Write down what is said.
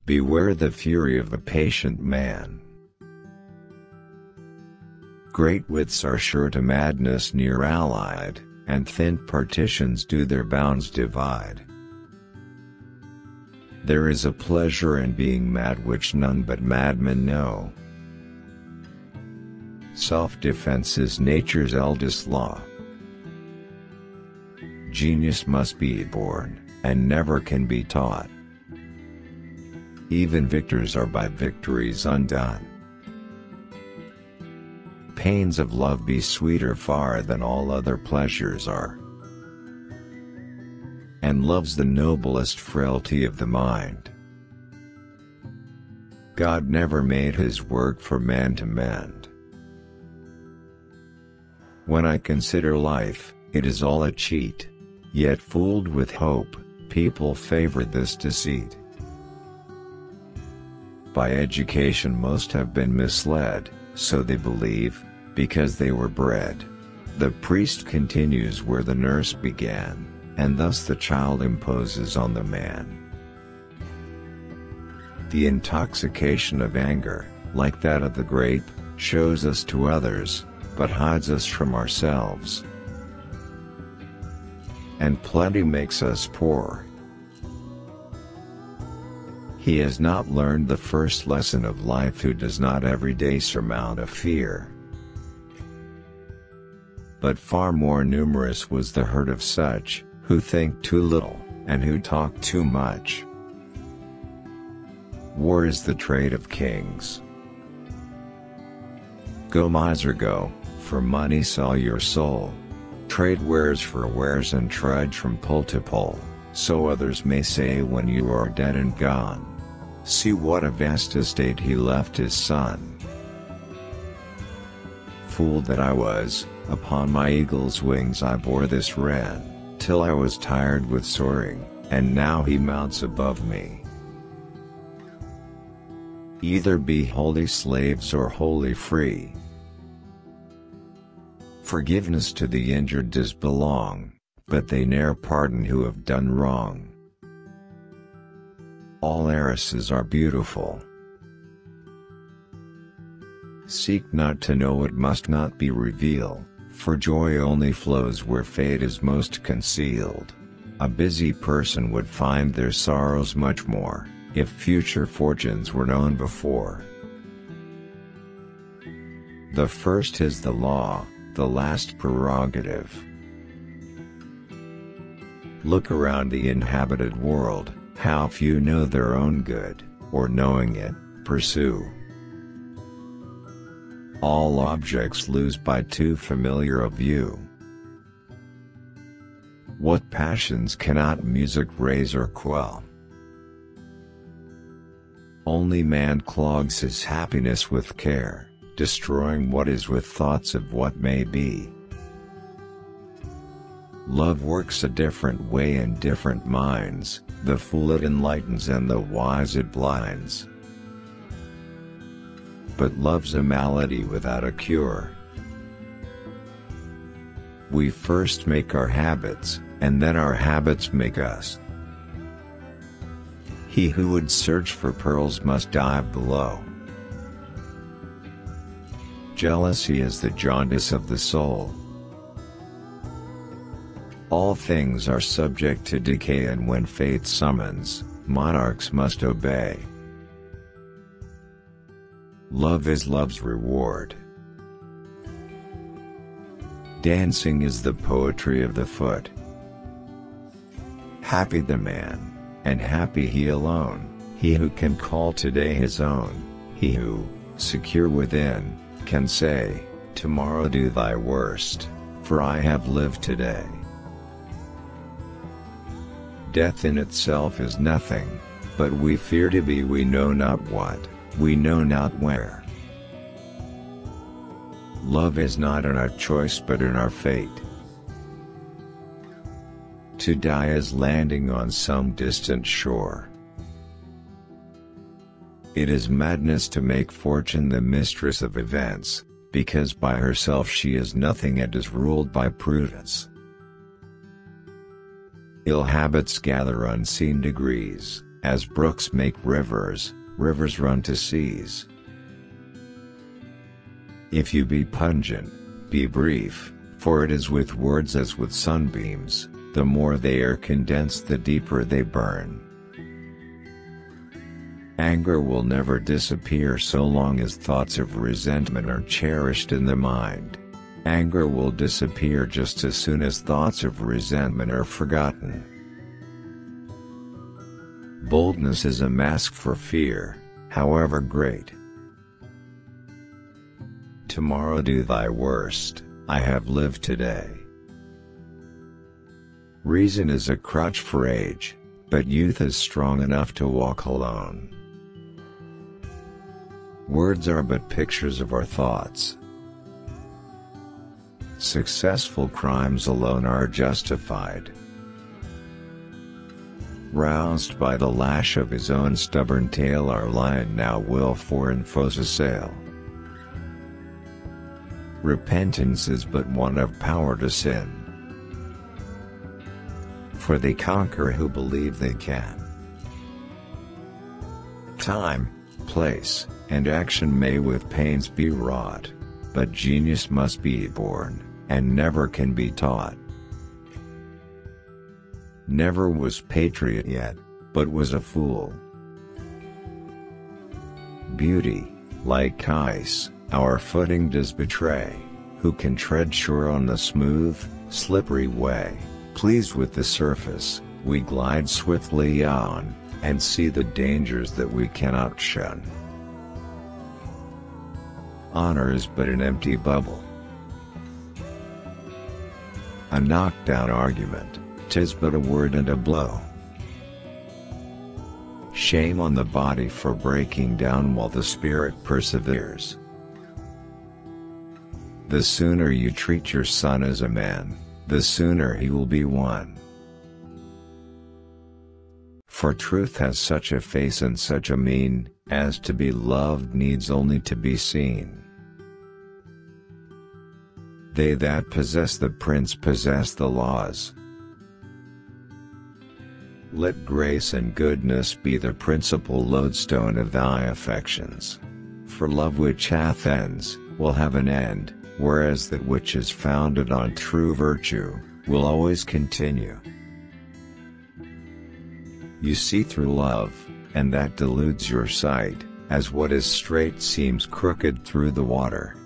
Beware the fury of a patient man. Great wits are sure to madness near allied, and thin partitions do their bounds divide. There is a pleasure in being mad which none but madmen know. Self-defense is nature's eldest law. Genius must be born, and never can be taught. Even victors are by victories undone. Pains of love be sweeter far than all other pleasures are. And love's the noblest frailty of the mind. God never made his work for man to mend. When I consider life, it is all a cheat. Yet fooled with hope, people favor this deceit. By education most have been misled, so they believe, because they were bred. The priest continues where the nurse began, and thus the child imposes on the man. The intoxication of anger, like that of the grape, shows us to others, but hides us from ourselves. And plenty makes us poor. He has not learned the first lesson of life who does not every day surmount a fear. But far more numerous was the herd of such, who think too little, and who talk too much. War is the trade of kings. Go miser go, for money sell your soul. Trade wares for wares and trudge from pole to pole, so others may say when you are dead and gone. See what a vast estate he left his son. Fool that I was, upon my eagle's wings I bore this wren, till I was tired with soaring, and now he mounts above me. Either be wholly slaves or wholly free. Forgiveness to the injured does belong, but they ne'er pardon who have done wrong. All heiresses are beautiful. Seek not to know what must not be revealed, for joy only flows where fate is most concealed. A busy person would find their sorrows much more, if future fortunes were known before. The first is the law, the last prerogative. Look around the inhabited world, how few know their own good, or knowing it, pursue. All objects lose by too familiar a view. What passions cannot music raise or quell? Only man clogs his happiness with care, destroying what is with thoughts of what may be. Love works a different way in different minds, the fool it enlightens and the wise it blinds. But love's a malady without a cure. We first make our habits, and then our habits make us. He who would search for pearls must dive below. Jealousy is the jaundice of the soul. All things are subject to decay, and when fate summons, monarchs must obey. Love is love's reward. Dancing is the poetry of the foot. Happy the man, and happy he alone, he who can call today his own, he who, secure within, can say, tomorrow do thy worst, for I have lived today. Death in itself is nothing, but we fear to be we know not what, we know not where. Love is not in our choice but in our fate. To die is landing on some distant shore. It is madness to make fortune the mistress of events, because by herself she is nothing and is ruled by prudence. Ill habits gather unseen degrees, As brooks make rivers, rivers run to seas. If you be pungent, be brief, for it is with words as with sunbeams, the more they are condensed the deeper they burn. Anger will never disappear so long as thoughts of resentment are cherished in the mind. Anger will disappear just as soon as thoughts of resentment are forgotten. Boldness is a mask for fear, however great. Tomorrow do thy worst, I have lived today. Reason is a crutch for age, but youth is strong enough to walk alone. Words are but pictures of our thoughts. Successful crimes alone are justified. Roused by the lash of his own stubborn tail, our lion now will foreign foes assail. Repentance is but want of power to sin, for they conquer who believe they can. Time, place, and action may with pains be wrought, but genius must be born, and never can be taught. Never was patriot yet, but was a fool. Beauty, like ice, our footing does betray. Who can tread sure on the smooth, slippery way? Pleased with the surface, we glide swiftly on, and see the dangers that we cannot shun. Honor is but an empty bubble, a knockdown argument, 'tis but a word and a blow. Shame on the body for breaking down while the spirit perseveres. The sooner you treat your son as a man, the sooner he will be won. For truth has such a face and such a mien, as to be loved needs only to be seen. They that possess the prince possess the laws. Let grace and goodness be the principal lodestone of thy affections. For love which hath ends, will have an end, whereas that which is founded on true virtue, will always continue. You see through love, and that deludes your sight, as what is straight seems crooked through the water.